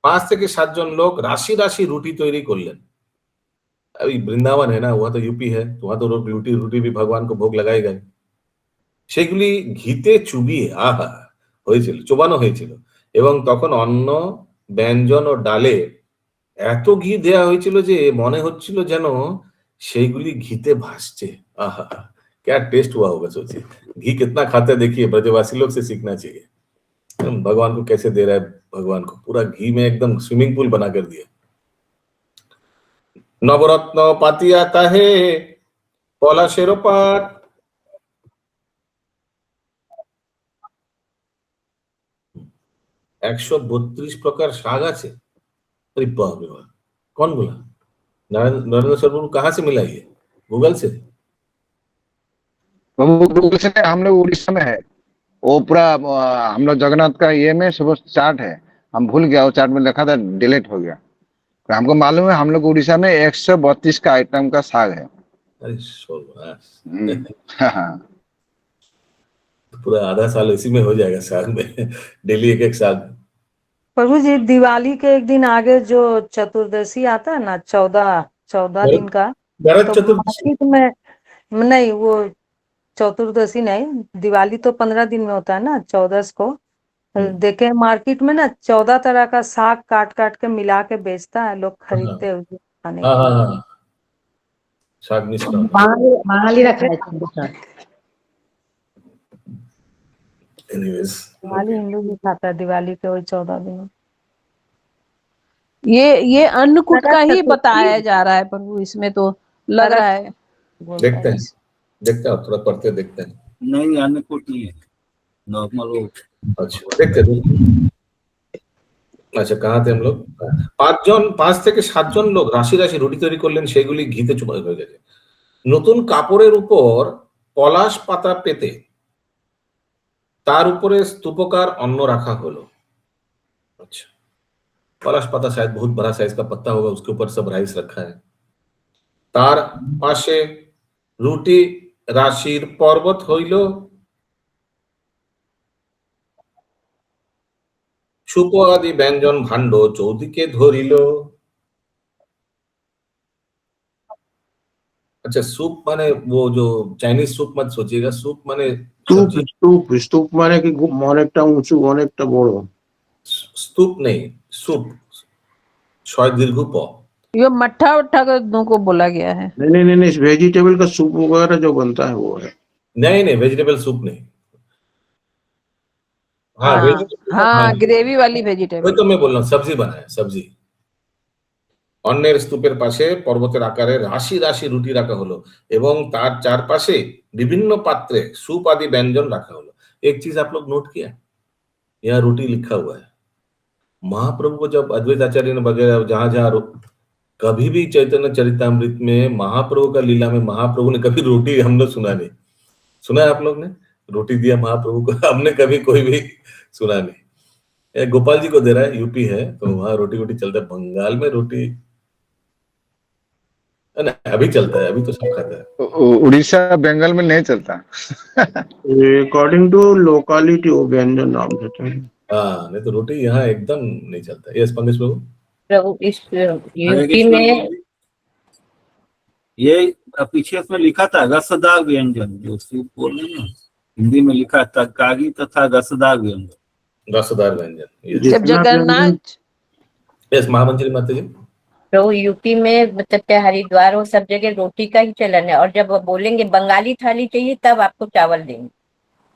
5 থেকে 7 জন লোক রাশি রাশি রুটি তৈরি করলেন। अभी वृंदावन है ना, वहाँ तो यूपी है, तो वहाँ तो रोटी रोटी भी भगवान को भोग लगाए गए। সেগুলি ঘিতে চুবিয়ে আহা হয়েছিল, চোবানো হয়েছিল, এবং তখন অন্ন ব্যঞ্জন ও ডালে এত ঘি দেয়া হয়েছিল যে মনে হচ্ছিল যেন সেইগুলি ঘিতে ভাসছে। आहा, क्या टेस्ट हुआ होगा सोचिए। घी कितना खाते हैं देखिए, ब्रजवासी लोग से सीखना चाहिए। भगवान को कैसे दे रहा है, भगवान को पूरा घी में एकदम स्विमिंग पूल बना कर दिया। नवरत्न पातिया ताहे পলাশের পাত, একশো 32 প্রকার শাক আছে। अरे बाप रे बाप, कौन बोला? नरेंद्र सर कहाँ से मिला ये? गूगल से? गूगल से नहीं, हम लोग उड़ीसा में है वो पूरा। हम लोग जगन्नाथ का ये में सब चार्ट है, हम भूल गया, वो चार्ट में लिखा था, डिलीट हो गया। तो हमको मालूम है हम लोग उड़ीसा में 132 का आइटम का साग है। अरे शाबाश। हाँ। पूरा आधा साल इसी में हो जाएगा, साग में डेली एक एक साग। प्रभु जी, दिवाली के एक दिन आगे जो चतुर्दशी आता है ना, 14 दिन का, नरक तो चतुर्दशी? मार्केट में नहीं, वो चतुर्दशी नहीं, दिवाली तो 15 दिन में होता है ना, 14 को देखे मार्केट में ना 14 तरह का साग काट काट के मिला के बेचता है, लोग खरीदते हैं उसे खाने के लिए। हाँ, শাক মিশ্রণ। বাঙালিরা খায় চন্দ্রশাক। Anyways, दिवाली हिंदू भी खाता है, दिवाली के वही 14 दिन। ये अन्नकूट का ही नरक बताया चतुर्थी। जा रहा है प्रभु, इसमें तो लग नरक रहा है। देखते हैं, देखते हैं, थोड़ा पढ़ते देखते हैं। नहीं, अन्नकूट नहीं है, नॉर्मल वो। अच्छा, देखते हैं। আচ্ছা, कहाँ थे हम लोग? 5 থেকে 7 জন লোক রাশি রাশি রুটি তৈরি করলেন, সেগুলি ঘিতে চুবানো হয়ে গেছে। নতুন কাপড়ের উপর পলাশ পাতা পেতে তার উপরে স্তূপকার অন্ন রাখা হলো। अच्छा, पलाश पाता शायद बहुत बड़ा साइज का पत्ता होगा, उसके ऊपर सब राइस रखा है। तार पाशे রুটি রাশির পর্বত হইল, সুপ आदि व्यंजन भांड चौदिके धरिल। अच्छा, सूप माने वो जो चाइनीज सूप मत सोचिएगा, सूप माने स्तूप स्तूप स्तूप মানে কি অনেকটা উঁচু, অনেকটা বড়। स्तूप नहीं, सूप, ছয় দীর্ঘ প। ये मट्ठा उट्ठा को बोला गया है। नहीं नहीं नहीं, वेजिटेबल का सूप वगैरह जो बनता है वो है। नहीं नहीं, वेजिटेबल सूप नहीं। हाँ, हाँ vegetable- हाँ, हाँ, ग्रेवी वाली वही वेजिटेबल। तो मैं बोल रहा हूँ, सब्जी बना है, सब्जी। অন্যের স্তূপের পাশে পর্বতের আকারে রাশি রাশি রুটি রাখা হলো এবং তার চারপাশে বিভিন্ন পাত্রে सूप आदि व्यंजन रखा हलो। एक चीज आप लोग नोट किया, यहाँ रोटी लिखा हुआ है। महाप्रभु को जब अद्वैत आचार्य ने वगैरह जहां जहां कभी भी चैतन्य चरितामृत में महाप्रभु का लीला में महाप्रभु ने कभी रोटी हम लोग सुना नहीं। सुना है आप लोग ने रोटी दिया महाप्रभु को? हमने कभी कोई भी सुना नहीं। ये गोपाल जी को दे रहा है, यूपी है तो वहां रोटी वोटी चलता है। बंगाल में रोटी नहीं, अभी चलता है, अभी तो सब खाता है। उड़ीसा बंगाल में नहीं चलता। अकॉर्डिंग टू लोकालिटी वो व्यंजन नाम देते हैं। हाँ, नहीं तो रोटी यहाँ एकदम नहीं चलता। यस पंकज बाबू। प्रभु इस हरे यूपी कृष्ण में प्रभु, ये पीछे इसमें लिखा था रसदार व्यंजन, जो सूप बोल रहे हैं ना, हिंदी में लिखा था कागी तथा रसदार व्यंजन। रसदार व्यंजन। जब जगन्नाथ, यस महामंत्री माता जी। प्रभु यूपी में मतलब क्या हरिद्वार वो सब जगह रोटी का ही चलन है, और जब वो बोलेंगे बंगाली थाली चाहिए तब आपको चावल देंगे,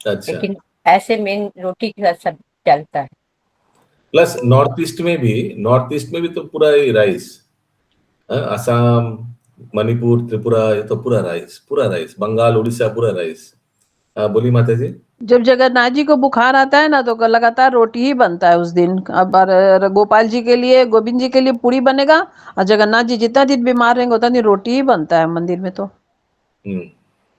अच्छा, लेकिन ऐसे मेन रोटी का सब चलता है। प्लस नॉर्थ ईस्ट में भी तो पूरा राइस। असम, मणिपुर, त्रिपुरा, ये तो पूरा राइस, बंगाल, उड़ीसा पूरा राइस। बोली माता जी। जब जगन्नाथ जी को बुखार आता है ना तो लगातार रोटी ही बनता है उस दिन। अब गोपाल जी के लिए, गोविंद जी के लिए पूरी बनेगा, और जगन्नाथ जी जितना दिन बीमार रहेंगे उतना दिन रोटी ही बनता है मंदिर में। तो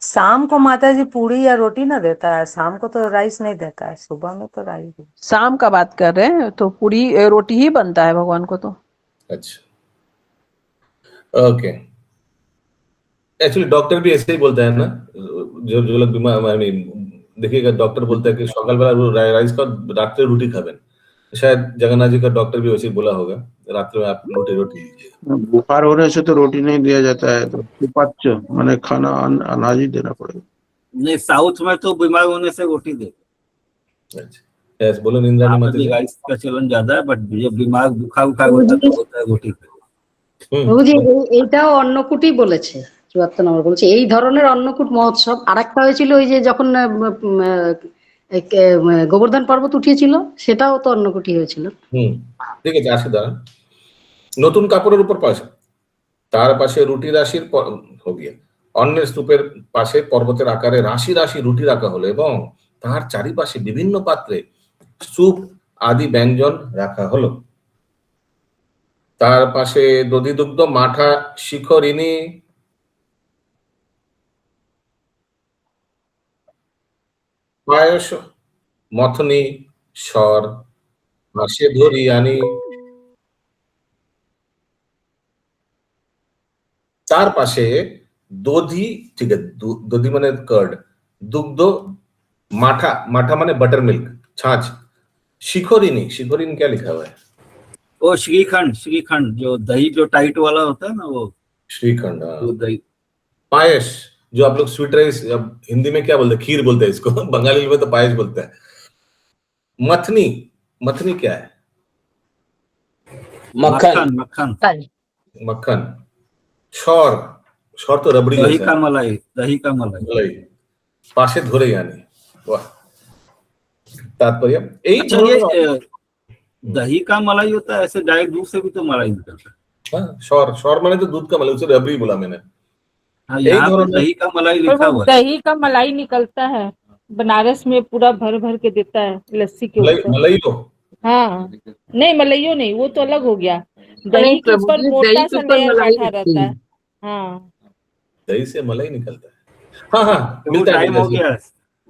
शाम को माता जी पूरी या रोटी ना देता है, शाम को तो राइस नहीं देता है, सुबह में तो राइस। शाम का बात कर रहे हैं तो पूरी रोटी ही बनता है भगवान को। तो अच्छा, ओके। एक्चुअली डॉक्टर भी ऐसे ही बोलता है ना, जो लोग बीमार, देखिएगा डॉक्टर बोलता है कि सकाल बेला राइस का, रात में रोटी खाবেন। शायद जगन्नाथ जी का डॉक्टर भी वैसे ही बोला होगा, रात में आप रोटी लीजिए। बुखार होने से तो रोटी नहीं दिया जाता है, तो सुपाच्य माने खाना अनाज ही देना पड़ेगा। नहीं, साउथ में तो बीमार होने से रोटी दे। अच्छा, यस, बोलो इंद्राणी माता जी। राइस का चलन ज्यादा है, बट जब बीमार बुखार होता है तो होता है रोटी। প্রভুজি এইটাও অন্নকূটই বলেছে, ৭৪ নম্বর বলেছে এই ধরনের অন্নকূট মহোৎসব। আরেকটা হয়েছিল ওই যে যখন গোবর্ধন পর্বত উঠিয়েছিল, সেটাও তো অন্নকূটই হয়েছিল। ঠিক আছে, আসে দাঁড়ান। নতুন কাপড়ের উপর পাশে, তার পাশে রুটি রাশির हो गया, অন্যের স্তূপের পাশে পর্বতের আকারে রাশি রাশি রুটি রাখা হলো এবং তার চারিপাশে বিভিন্ন পাত্রে স্যুপ আদি ব্যঞ্জন রাখা হলো। তার পাশে দধিদুগ্ধ, মাঠা, শিখরিণী, পায়স, মথনি, স্বর, পাশে ধরিয়ানি, তার পাশে দধি, ঠিক আছে, দধি মানে कर्ड, दुग्ध, माठा, माठा माने बटर मिल्क, छाछ, शिखोरिनी, शिखोरिनी क्या लिखा हुआ है? वो श्रीखंड, श्रीखंड जो दही जो टाइट वाला होता है ना, वो श्रीखंड। वो दही। पायस, जो आप लोग स्वीट राइस, हिंदी में क्या बोलते हैं, खीर बोलते हैं इसको, बंगाली में तो पायस बोलते हैं। मथनी, मथनी क्या है? मक्खन, मक्खन, मक्खन। शौर, शौर तो रबड़ी दही का मलाई, दही का मलाई। पाशे धरे यानी, वाह। तात्पर्य अच्छा, ये दही का मलाई होता है, ऐसे डायरेक्ट दूध से भी तो मलाई निकलता है। शौर, शौर माने तो दूध का मलाई, उसे रबड़ी बोला मैंने। हाँ, यहाँ पे दही का मलाई लिखा हुआ है। दही का मलाई निकलता है, बनारस में पूरा भर भर के देता है लस्सी के ऊपर। मलाइयो? हाँ, नहीं मलाइयो नहीं, वो तो अलग हो गया। दही के ऊपर मोटा सा लेयर बैठा रहता है। हाँ, दही से मलाई निकलता है। हाँ हाँ, मिलता है, टाइम हो गया।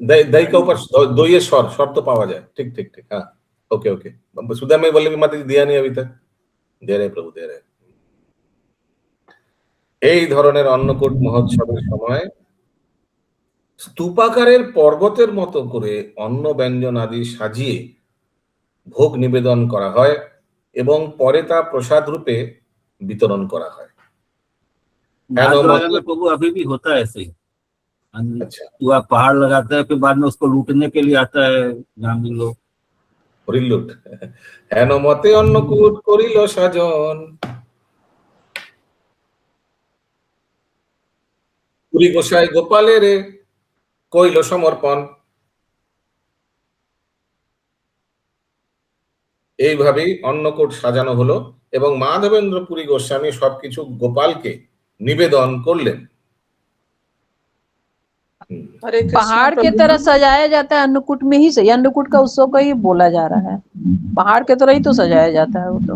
दही के ऊपर दो ये शौर, शौर तो पावा जाए। ठीक ठीक ठीक, हाँ, ओके ओके। सुधा में बोले माता जी दिया नहीं अभी तक, दे रहे प्रभु, दे रहे। এই ধরনের অন্নকূট মহোৎসবের সময় স্তূপাকারের পর্বতের মতো করে অন্ন ব্যঞ্জন আদি সাজিয়ে ভোগ নিবেদন করা হয় এবং পরে তা প্রসাদ রূপে বিতরণ করা হয়। प्रभु अभी भी होता है ऐसे ही। अच्छा, वह पहाड़ लगाता है, फिर बाद में उसको लूटने के लिए आता है ग्रामीण लोग। হরিলুট, হেন মতে অন্নকূট করিল সাজন, পুরী গোসাই গোপালের কইল সমর্পণ। এইভাবেই অন্নকূট সাজানো হলো এবং মাধবেন্দ্র পুরী গোস্বামী সবকিছু গোপালকে নিবেদন করলেন। पहाड़ के तरह सजाया जाता है अन्नकूट में ही, सही अन्नकूट का उत्सव का ही बोला जा रहा है। पहाड़ के तरह ही तो सजाया जाता है वो तो।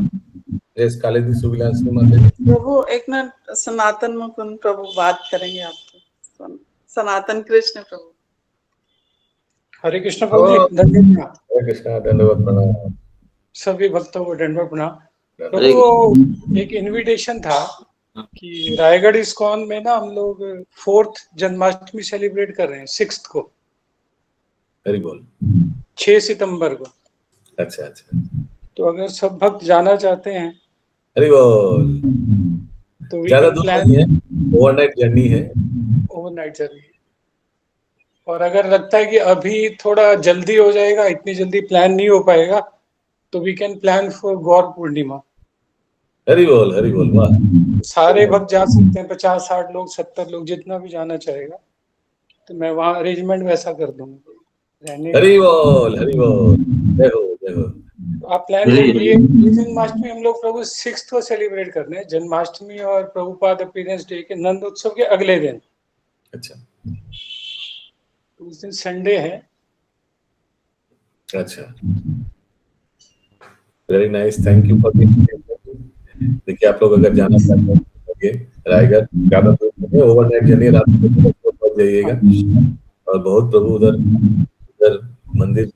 प्रभु एक मिनट, सनातन मुकुंद प्रभु बात करेंगे आपको। सनातन कृष्ण प्रभु। हरे कृष्ण प्रभु जी, धन्यवाद। हरे कृष्ण, धन्यवाद, प्रणाम। सभी भक्तों को धन्यवाद प्रणाम। प्रभु, एक इनविटेशन था कि रायगढ़ इस्कॉन में ना हम लोग 4th जन्माष्टमी सेलिब्रेट कर रहे हैं 6th को। हरि बोल। 6 सितंबर को। अच्छा अच्छा, तो अगर सब भक्त जाना चाहते हैं, हरि बोल, तो ज्यादा दूर नहीं है, ओवरनाइट जर्नी है। Overnight journey. और अगर लगता है कि अभी थोड़ा जल्दी हो जाएगा, इतनी जल्दी प्लान नहीं हो पाएगा, तो वी कैन प्लान फॉर गौर पूर्णिमा। हरि बोल, हरि बोल, वाह। सारे भक्त जा सकते हैं, 50-60 लोग, 70 लोग, जितना भी जाना चाहेगा, तो मैं वहाँ अरेंजमेंट वैसा कर दूंगा। हरि बोल, हरि बोल, जय हो, जय हो। आप प्लान करिए। जन्माष्टमी हम लोग प्रभु 6th को सेलिब्रेट कर रहे हैं, जन्माष्टमी और प्रभुपाद अपीयरेंस डे के नंद उत्सव के अगले दिन। अच्छा उस दिन संडे है। अच्छा, very nice, thank you for देखिए आप लोग अगर जाना चाहते हैं रायगढ़, ज्यादा दूर नहीं, ओवरनाइट जर्नी, रात को पहुंच जाइएगा। और बहुत प्रभु उधर मंदिर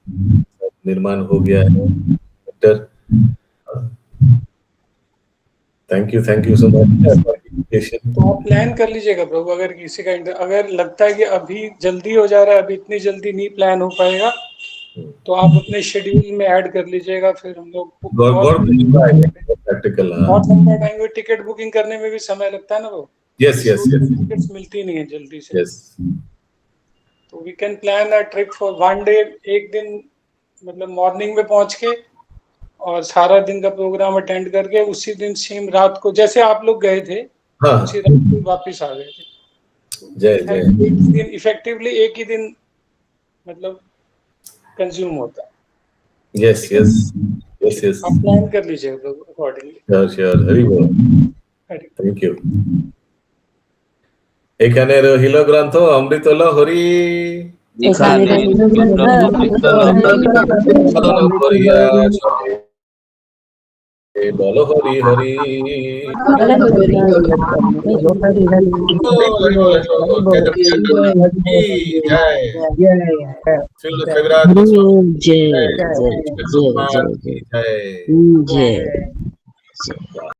निर्माण हो गया है। Thank you so much. तो आप प्लान कर लीजिएगा प्रभु, अगर किसी का अगर लगता है कि अभी जल्दी हो जा रहा है, अभी इतनी जल्दी नहीं प्लान हो पाएगा, तो आप अपने शेड्यूल में ऐड कर लीजिएगा। फिर हम लोग प्रैक्टिकल बहुत लंबा टाइम, टिकट बुकिंग करने में भी समय लगता है ना वो। यस टिकट्स मिलती नहीं है जल्दी से। तो we can plan a trip for 1 day, एक दिन मतलब मॉर्निंग में पहुंच के और सारा दिन का प्रोग्राम अटेंड करके उसी दिन सेम रात को, जैसे आप लोग गए थे उसी रात को वापस आ गए थे। जय जय। एक दिन इफेक्टिवली एक ही दिन मतलब कंज्यूम होता है। यस आप प्लान कर लीजिएगा अकॉर्डिंगली। श्योर हरि बोल, थैंक यू। এখানে রহিল গ্রন্থ অমৃত লহরী, বল হরি হরি। জয় জয় জয় জয়।